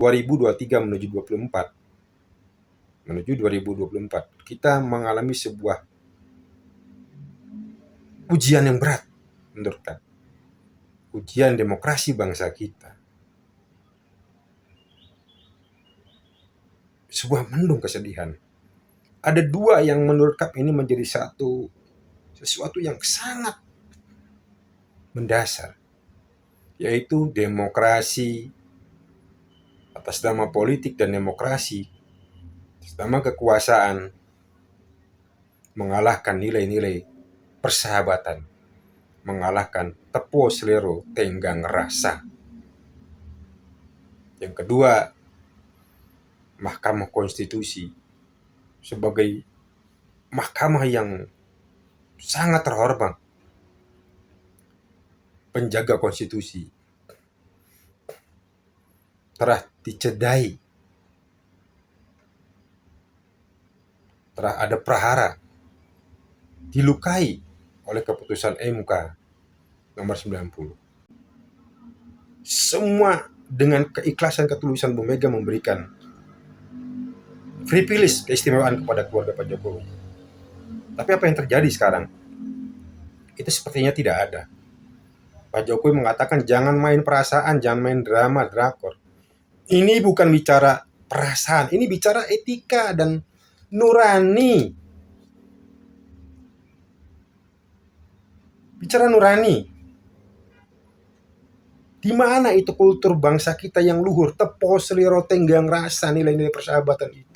2023 menuju 2024 kita mengalami sebuah ujian yang berat menurut saya. Ujian demokrasi bangsa kita. Sebuah mendung kesedihan. Ada dua yang menurut Kap ini menjadi sesuatu yang sangat mendasar, yaitu demokrasi atas nama politik dan demokrasi atas nama kekuasaan mengalahkan nilai-nilai persahabatan, mengalahkan tepo selero tenggang rasa. Yang kedua, Mahkamah Konstitusi sebagai mahkamah yang sangat terhormat, penjaga konstitusi, telah dicedai, telah ada prahara, dilukai oleh keputusan MK nomor 90. Semua dengan keikhlasan ketulusan Bu Mega memberikan privilege keistimewaan kepada keluarga Pak Jokowi. Tapi apa yang terjadi sekarang? Itu sepertinya tidak ada. Pak Jokowi mengatakan jangan main perasaan, jangan main drama, drakor. Ini bukan bicara perasaan, ini bicara etika dan nurani. Bicara nurani. Di mana itu kultur bangsa kita yang luhur, tepo seliro tenggang rasa, nilai-nilai persahabatan itu?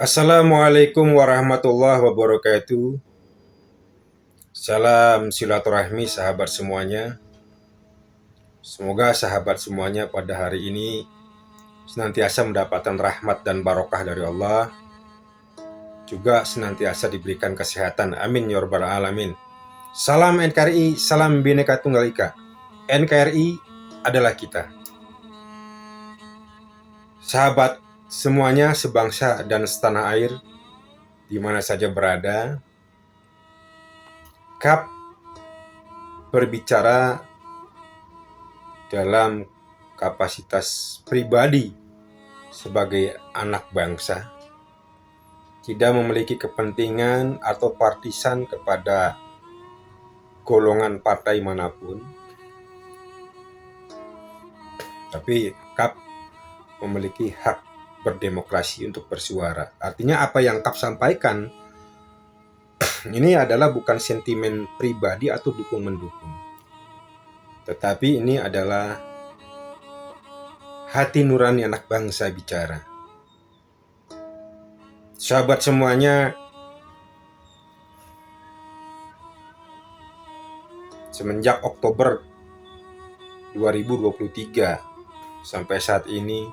Assalamualaikum warahmatullahi wabarakatuh. Salam silaturahmi sahabat semuanya. Semoga sahabat semuanya pada hari ini senantiasa mendapatkan rahmat dan barokah dari Allah, juga senantiasa diberikan kesehatan. Amin ya rabbal alamin. Salam NKRI, salam Bhinneka Tunggal Ika. NKRI adalah kita. Sahabat semuanya sebangsa dan setanah air, di mana saja berada, Kap berbicara dalam kapasitas pribadi sebagai anak bangsa, tidak memiliki kepentingan atau partisan kepada golongan partai manapun, tapi Kap memiliki hak berdemokrasi untuk bersuara. Artinya apa yang Kap sampaikan ini adalah bukan sentimen pribadi atau dukung-mendukung, tetapi ini adalah hati nurani anak bangsa bicara. Sahabat semuanya, semenjak Oktober 2023 sampai saat ini,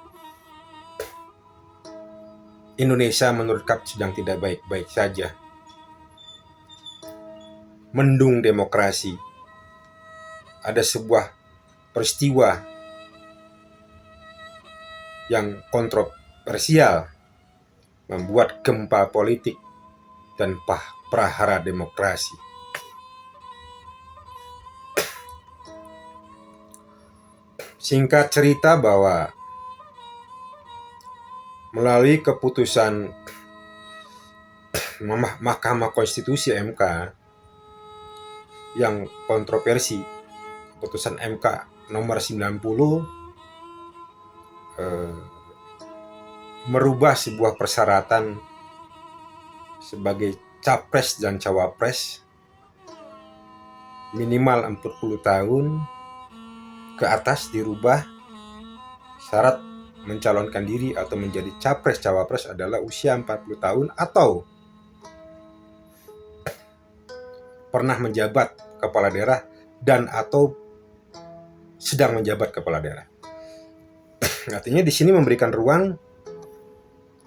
Indonesia menurut Kap sedang tidak baik-baik saja. Mendung demokrasi. Ada sebuah peristiwa yang kontroversial membuat gempa politik dan prahara demokrasi. Singkat cerita bahwa melalui keputusan Mahkamah Konstitusi MK yang kontroversi, keputusan MK nomor 90 merubah sebuah persyaratan sebagai capres dan cawapres minimal 40 tahun ke atas, dirubah syarat mencalonkan diri atau menjadi capres cawapres adalah usia 40 tahun atau pernah menjabat kepala daerah dan atau sedang menjabat kepala daerah. Artinya di sini memberikan ruang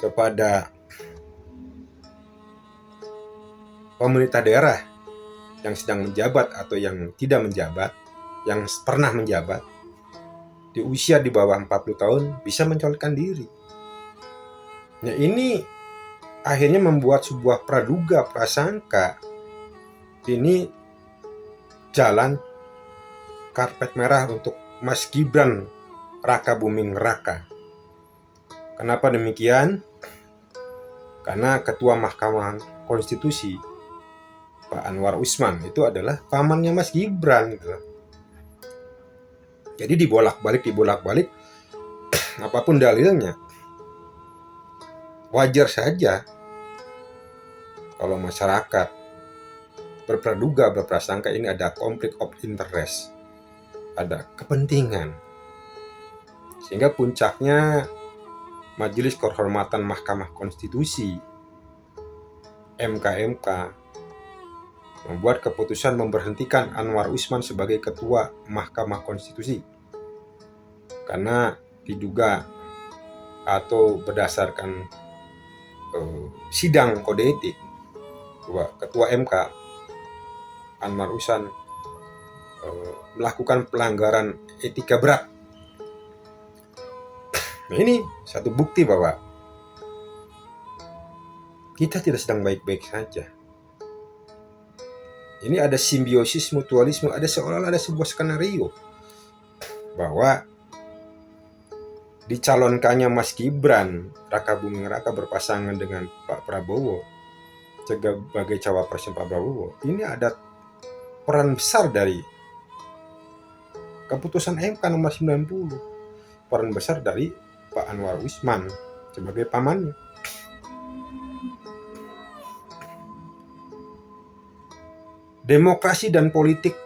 kepada pemerintah daerah yang sedang menjabat atau yang tidak menjabat yang pernah menjabat di usia di bawah 40 tahun bisa mencalonkan diri. Nah, ini akhirnya membuat sebuah praduga prasangka ini jalan karpet merah untuk Mas Gibran Raka Buming Raka. Kenapa demikian? Karena Ketua Mahkamah Konstitusi Pak Anwar Usman itu adalah pamannya Mas Gibran gitu. Jadi dibolak-balik apapun dalilnya, wajar saja kalau masyarakat berpraduga, berprasangka ini ada konflik of interest, ada kepentingan. Sehingga puncaknya Majelis Kehormatan Mahkamah Konstitusi MKMK membuat keputusan memberhentikan Anwar Usman sebagai Ketua Mahkamah Konstitusi karena diduga atau berdasarkan sidang kode etik bahwa Ketua MK Anwar Usman melakukan pelanggaran etika berat. Nah, ini satu bukti bahwa kita tidak sedang baik-baik saja. Ini ada simbiosis mutualisme, ada seolah-olah ada sebuah skenario bahwa dicalonkannya Mas Gibran Raka Buming Raka berpasangan dengan Pak Prabowo sebagai cawapresnya Pak Prabowo. Ini ada peran besar dari keputusan MK nomor 90, peran besar dari Pak Anwar Usman sebagai pamannya. Demokrasi dan politik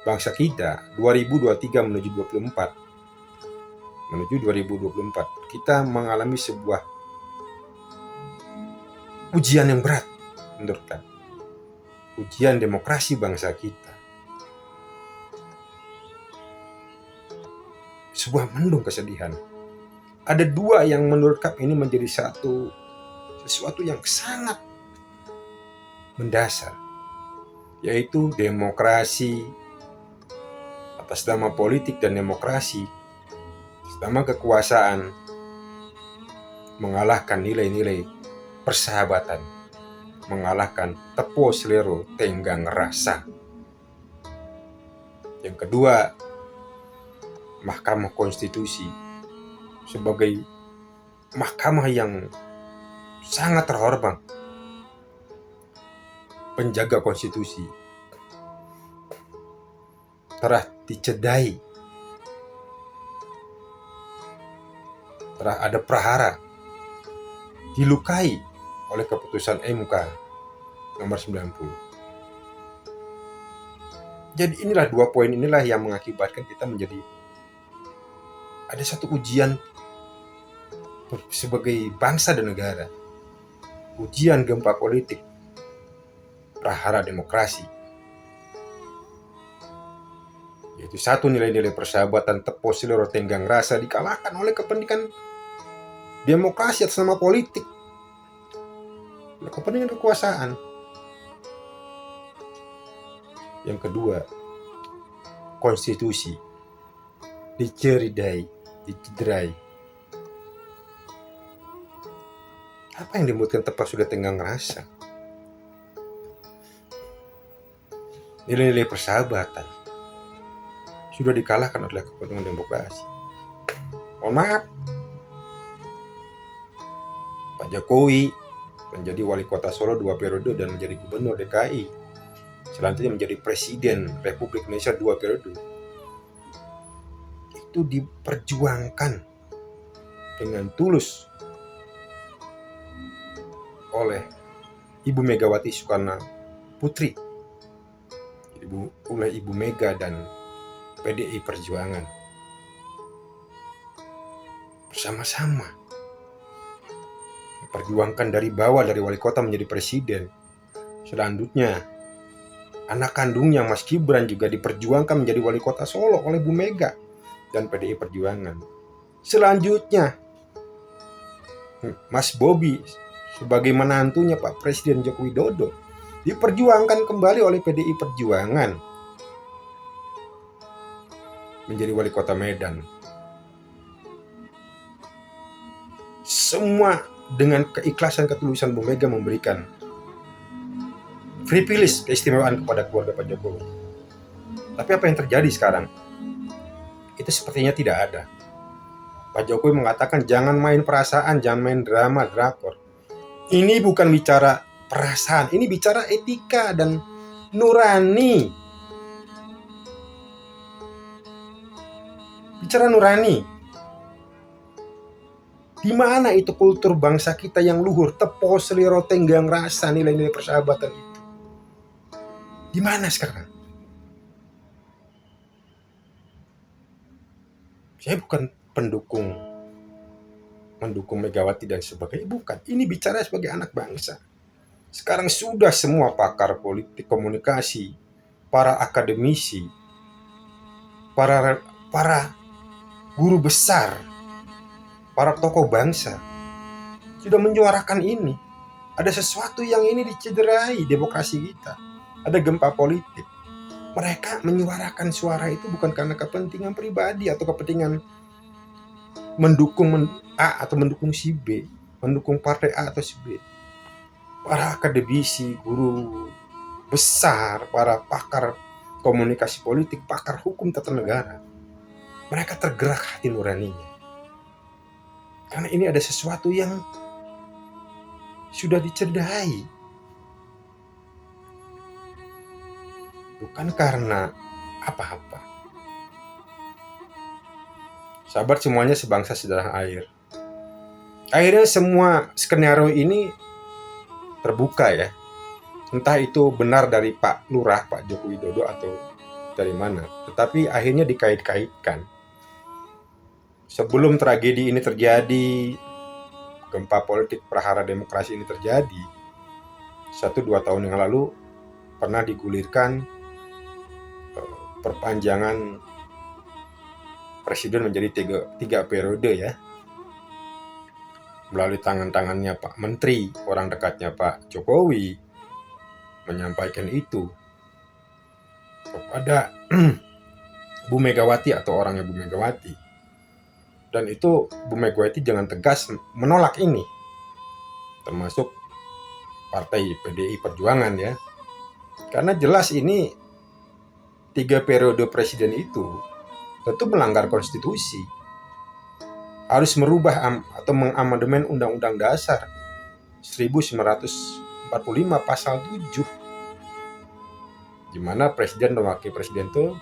bangsa kita 2023 menuju 2024 kita mengalami sebuah ujian yang berat menurut kami. Ujian demokrasi bangsa kita. Sebuah mendung kesedihan. Ada dua yang menurut kami ini menjadi sesuatu yang sangat mendasar, yaitu demokrasi atas nama politik dan demokrasi atas nama kekuasaan mengalahkan nilai-nilai persahabatan, mengalahkan tepo selero tenggang rasa. Yang kedua, Mahkamah Konstitusi sebagai mahkamah yang sangat terhormat, penjaga konstitusi, telah dicedai, telah ada prahara, dilukai oleh keputusan MK nomor 90. Jadi inilah dua poin inilah yang mengakibatkan kita menjadi ada satu ujian sebagai bangsa dan negara, ujian gempa politik, prahara demokrasi, yaitu satu nilai-nilai persahabatan tepo selero tenggang rasa dikalahkan oleh kepentingan demokrasi atas nama politik, kepentingan kekuasaan. Yang kedua, konstitusi dicederai. Apa yang dibutuhkan tepat sudah tenggang rasa, nilai-nilai persahabatan sudah dikalahkan oleh kepentingan demokrasi. Mohon maaf, Pak Jokowi menjadi wali kota Solo 2 periode dan menjadi gubernur DKI, selanjutnya menjadi presiden Republik Indonesia 2 periode. Itu diperjuangkan dengan tulus oleh Ibu Megawati Soekarno Putri, oleh Ibu Mega dan PDI Perjuangan bersama-sama memperjuangkan dari bawah, dari wali kota menjadi presiden. Selanjutnya anak kandungnya Mas Gibran juga diperjuangkan menjadi wali kota Solo oleh Bu Mega dan PDI Perjuangan. Selanjutnya Mas Bobi sebagai menantunya Pak Presiden Joko Widodo diperjuangkan kembali oleh PDI Perjuangan. menjadi wali kota Medan. Semua dengan keikhlasan, ketulusan Bu Mega memberikan privilege, keistimewaan kepada keluarga Pak Jokowi. Tapi apa yang terjadi sekarang? Itu sepertinya tidak ada. Pak Jokowi mengatakan jangan main perasaan, jangan main drama, drakor. Ini bukan bicara perasaan, ini bicara etika dan nurani. Bicara nurani. Di mana itu kultur bangsa kita yang luhur, tepo, seliro, tenggang rasa, nilai-nilai persahabatan itu? Di mana sekarang? Saya bukan mendukung Megawati dan sebagainya, bukan. Ini bicara sebagai anak bangsa. Sekarang sudah semua pakar politik komunikasi, para akademisi, para guru besar, para tokoh bangsa sudah menyuarakan ini. Ada sesuatu yang ini dicederai demokrasi kita. Ada gempa politik. Mereka menyuarakan suara itu bukan karena kepentingan pribadi atau kepentingan mendukung A atau mendukung si B, mendukung partai A atau si B. Para akademisi, guru besar, para pakar komunikasi politik, pakar hukum tata negara, mereka tergerak hati nuraninya. Karena ini ada sesuatu yang sudah dicederai. Bukan karena apa-apa. Sahabat semuanya, sebangsa sedarah air. Akhirnya semua skenario ini terbuka ya. Entah itu benar dari Pak Lurah, Pak Joko Widodo atau dari mana. Tetapi akhirnya dikait-kaitkan. Sebelum tragedi ini terjadi, gempa politik prahara demokrasi ini terjadi, 1-2 tahun yang lalu pernah digulirkan perpanjangan presiden menjadi 3 periode ya, melalui tangan-tangannya Pak Menteri, orang dekatnya Pak Jokowi, menyampaikan itu kepada Bu Megawati atau orangnya Bu Megawati. Dan itu Bu Megawati jangan tegas menolak ini, termasuk partai PDI Perjuangan ya, karena jelas ini 3 periode presiden itu tentu melanggar konstitusi. Harus merubah atau mengamandemen Undang-Undang Dasar 1945 pasal 7, di mana presiden dan wakil presiden itu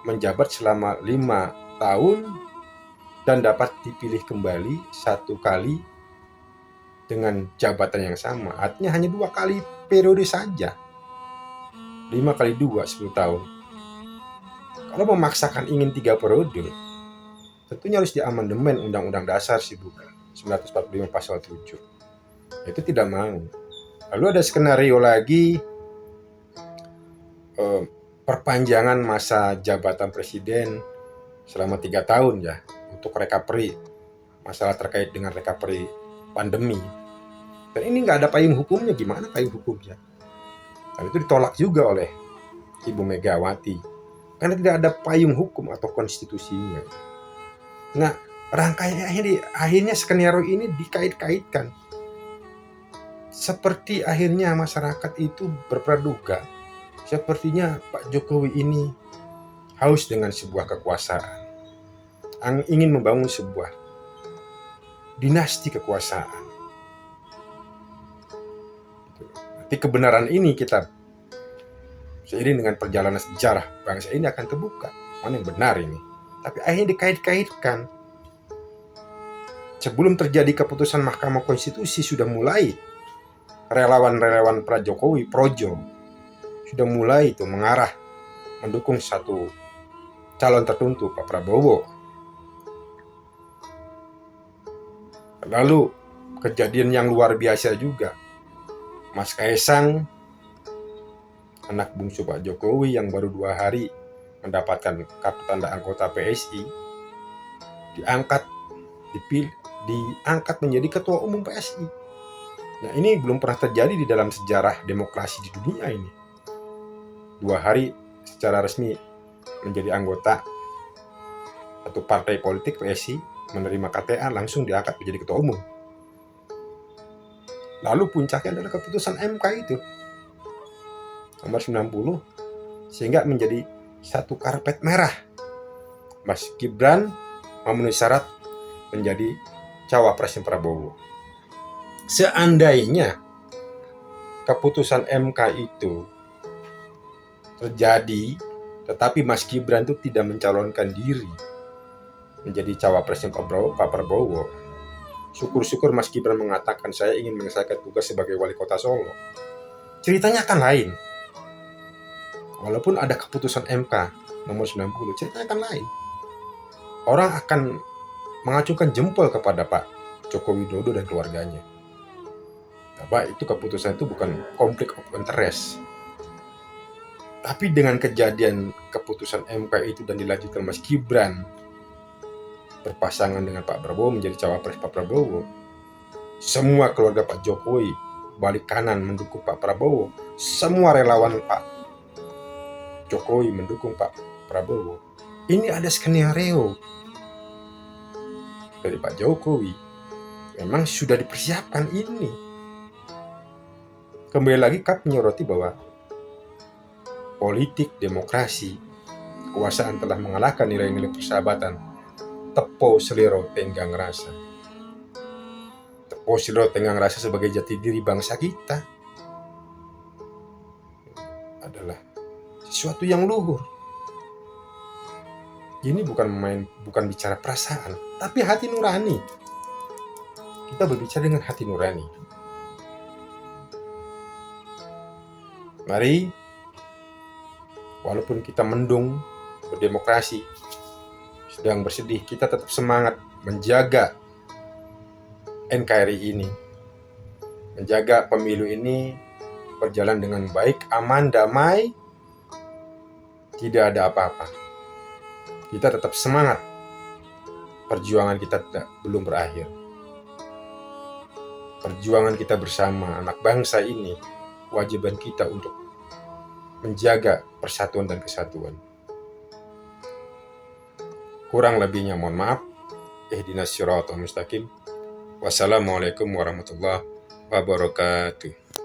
menjabat selama 5 tahun dan dapat dipilih kembali 1 kali dengan jabatan yang sama. Artinya hanya 2 kali periode saja. 5 kali 2, 10 tahun. Kalau memaksakan ingin 3 periode, tentunya harus diamandemen Undang-Undang Dasar 1945 pasal 7. Itu tidak mau. Lalu ada skenario lagi, perpanjangan masa jabatan presiden selama 3 tahun ya, untuk recovery, masalah terkait dengan recovery pandemi. Dan ini nggak ada payung hukumnya. Gimana payung hukumnya? Dan itu ditolak juga oleh Ibu Megawati, karena tidak ada payung hukum atau konstitusinya. Nah, rangkaian akhirnya skenario ini dikait-kaitkan. Seperti akhirnya masyarakat itu berpraduga, sepertinya Pak Jokowi ini haus dengan sebuah kekuasaan, ingin membangun sebuah dinasti kekuasaan. Nanti kebenaran ini kita seiring dengan perjalanan sejarah bangsa ini akan terbuka mana yang benar ini. Tapi akhirnya dikait-kaitkan. Sebelum terjadi keputusan Mahkamah Konstitusi sudah mulai relawan-relawan Pak Jokowi, Projo, sudah mulai itu mengarah mendukung satu calon tertentu, Pak Prabowo. Lalu kejadian yang luar biasa juga, Mas Kaisang, anak bungsu Pak Jokowi yang baru 2 hari mendapatkan kartu tanda anggota PSI, diangkat menjadi ketua umum PSI. Nah, ini belum pernah terjadi di dalam sejarah demokrasi di dunia ini. 2 hari secara resmi menjadi anggota satu partai politik PSI menerima KTA langsung diangkat menjadi ketua umum. Lalu puncaknya adalah keputusan MK itu nomor 90, sehingga menjadi satu karpet merah. Mas Gibran memenuhi syarat menjadi cawapresnya Prabowo. Seandainya keputusan MK itu terjadi, tetapi Mas Gibran itu tidak mencalonkan diri menjadi cawapresnya Pak Prabowo, syukur-syukur Mas Gibran mengatakan saya ingin menyelesaikan tugas sebagai wali kota Solo, ceritanya akan lain. Walaupun ada keputusan MK nomor 90, ceritanya akan lain. Orang akan mengacungkan jempol kepada Pak Joko Widodo dan keluarganya. Pak, itu keputusan itu bukan konflik of interest. Tapi dengan kejadian keputusan MK itu dan dilanjutkan Mas Gibran berpasangan dengan Pak Prabowo menjadi cawapres Pak Prabowo, semua keluarga Pak Jokowi balik kanan mendukung Pak Prabowo, semua relawan Pak Jokowi mendukung Pak Prabowo. Ini ada skenario dari Pak Jokowi, memang sudah dipersiapkan ini. Kembali lagi Kap menyoroti bahwa politik demokrasi kekuasaan telah mengalahkan nilai-nilai persahabatan. Tepo selero tenggang rasa. Tepo selero tenggang rasa sebagai jati diri bangsa kita adalah sesuatu yang luhur. Ini bukan bicara perasaan, tapi hati nurani. Kita berbicara dengan hati nurani. Mari, walaupun kita mendung berdemokrasi, sedang bersedih, kita tetap semangat menjaga NKRI ini, menjaga pemilu ini berjalan dengan baik, aman, damai, tidak ada apa-apa. Kita tetap semangat, perjuangan kita belum berakhir. Perjuangan kita bersama anak bangsa ini, kewajiban kita untuk menjaga persatuan dan kesatuan. Kurang lebihnya mohon maaf. Ihdinas siratal mustaqim. Wassalamualaikum warahmatullahi wabarakatuh.